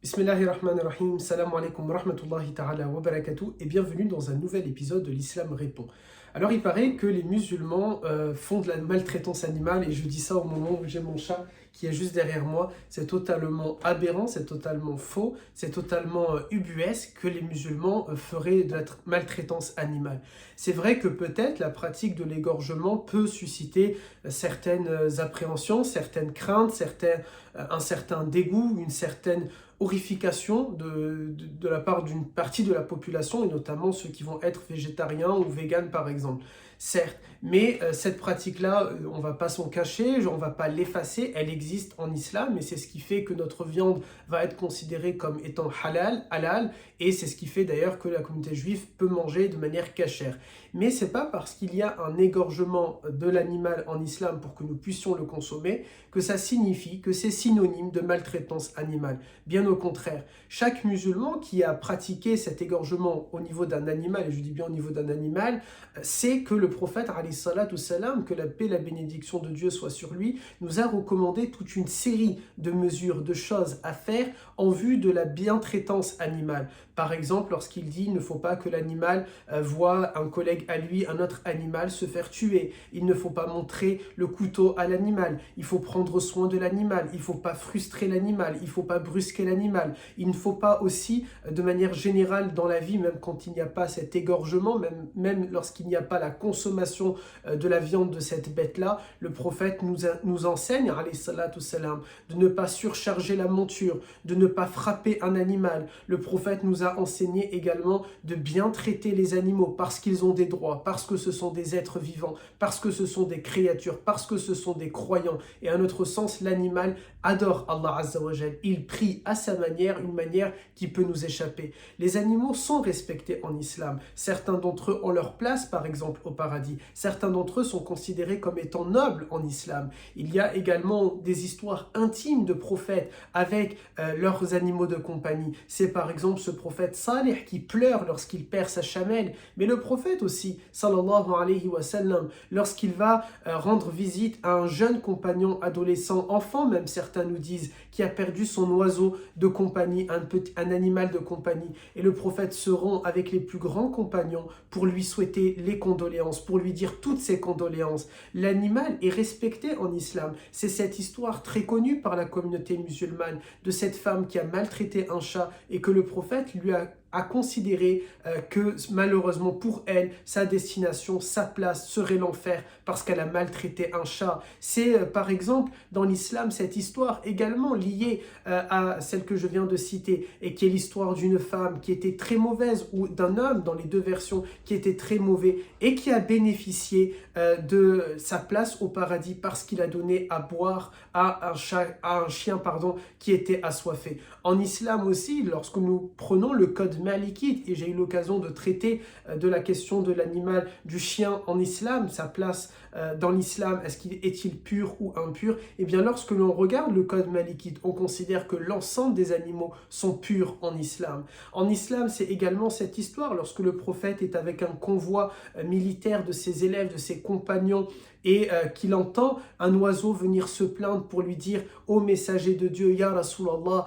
Bismillahirrahmanirrahim, salam alaikum wa rahmatullahi ta'ala wa barakatuh et bienvenue dans un nouvel épisode de l'Islam répond. Alors il paraît que les musulmans font de la maltraitance animale et je dis ça au moment où j'ai mon chat qui est juste derrière moi. C'est totalement aberrant, c'est totalement faux, c'est totalement ubuesque que les musulmans feraient de la maltraitance animale. C'est vrai que peut-être la pratique de l'égorgement peut susciter certaines appréhensions, certaines craintes, un certain dégoût, une certaine horrification de la part d'une partie de la population, et notamment ceux qui vont être végétariens ou véganes par exemple. Certes, mais cette pratique-là, on ne va pas s'en cacher, on ne va pas l'effacer, elle existe en islam et c'est ce qui fait que notre viande va être considérée comme étant halal, et c'est ce qui fait d'ailleurs que la communauté juive peut manger de manière cachère. Mais ce n'est pas parce qu'il y a un égorgement de l'animal en islam pour que nous puissions le consommer que ça signifie que c'est synonyme de maltraitance animale. Bien au contraire, chaque musulman qui a pratiqué cet égorgement au niveau d'un animal, et je dis bien au niveau d'un animal, sait que le prophète, alayhi salatu salam, que la paix et la bénédiction de Dieu soient sur lui, nous a recommandé toute une série de mesures, de choses à faire en vue de la bientraitance animale. Par exemple, lorsqu'il dit il ne faut pas que l'animal voit un collègue à lui, un autre animal se faire tuer. Il ne faut pas montrer le couteau à l'animal. Il faut prendre soin de l'animal. Il ne faut pas frustrer l'animal. Il ne faut pas brusquer l'animal. Il ne faut pas aussi, de manière générale dans la vie, même quand il n'y a pas cet égorgement, même lorsqu'il n'y a pas la consommation de la viande de cette bête-là, le prophète nous enseigne, alayhi salatu salam, de ne pas surcharger la monture, de ne pas frapper un animal. Le prophète nous a enseigné également de bien traiter les animaux parce qu'ils ont des droits, parce que ce sont des êtres vivants, parce que ce sont des créatures, parce que ce sont des croyants. Et à notre sens, l'animal adore Allah Azza wa Jal. Il prie à sa manière, une manière qui peut nous échapper. Les animaux sont respectés en islam. Certains d'entre eux ont leur place, par exemple, au paradis. Certains d'entre eux sont considérés comme étant nobles en islam. Il y a également des histoires intimes de prophètes avec leurs animaux de compagnie. C'est par exemple ce prophète Salih qui pleure lorsqu'il perd sa chamelle, mais le prophète aussi, sallallahu alayhi wa sallam, lorsqu'il va rendre visite à un jeune compagnon adolescent, enfant même certains nous disent, qui a perdu son oiseau de compagnie, un animal de compagnie, et le prophète se rend avec les plus grands compagnons pour lui souhaiter les condoléances, pour lui dire toutes ses condoléances. L'animal est respecté en islam. C'est cette histoire très connue par la communauté musulmane de cette femme qui a maltraité un chat et que le prophète lui a considéré que malheureusement pour elle, sa destination, sa place serait l'enfer parce qu'elle a maltraité un chat. C'est par exemple dans l'islam cette histoire également liée à celle que je viens de citer et qui est l'histoire d'une femme qui était très mauvaise ou d'un homme dans les deux versions qui était très mauvais et qui a bénéficié de sa place au paradis parce qu'il a donné à boire à un chien qui était assoiffé. En islam aussi, lorsque nous prenons le code malikite, et j'ai eu l'occasion de traiter de la question de l'animal, du chien en islam, sa place dans l'islam, est-il pur ou impur? Eh bien, lorsque l'on regarde le code malikite, on considère que l'ensemble des animaux sont purs en islam. En islam, c'est également cette histoire, lorsque le prophète est avec un convoi militaire de ses élèves, de ses compagnons, et qu'il entend un oiseau venir se plaindre pour lui dire « Ô messager de Dieu, Ya Rasulallah,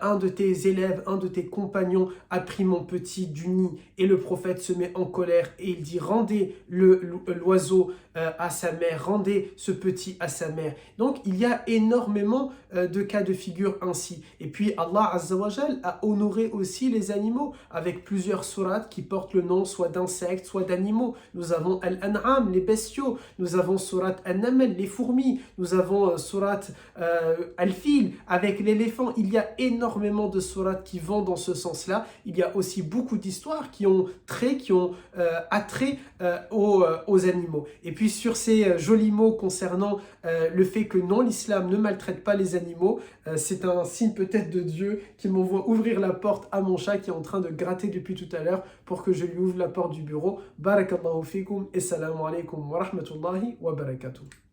un de tes élèves, un de tes compagnons a pris mon petit du nid. » Et le prophète se met en colère et il dit « Rendez l'oiseau à sa mère, rendez ce petit à sa mère. » Donc il y a énormément de cas de figure ainsi. Et puis Allah Azza wa Jal a honoré aussi les animaux avec plusieurs sourates qui portent le nom soit d'insectes, soit d'animaux. Nous avons Al-An'am, les bestiaux. Nous avons sourate An-Naml, les fourmis. Nous avons sourate Al-Fil avec l'éléphant. Il y a énormément de sourates qui vont dans ce sens-là. Il y a aussi beaucoup d'histoires qui ont attrait aux animaux. Et puis sur ces jolis mots concernant le fait que non, l'islam ne maltraite pas les animaux, c'est un signe peut-être de Dieu qui m'envoie ouvrir la porte à mon chat qui est en train de gratter depuis tout à l'heure pour que je lui ouvre la porte du bureau. Barakallahu fikum et salam alaikum wa rahmatullahi wa barakatuh.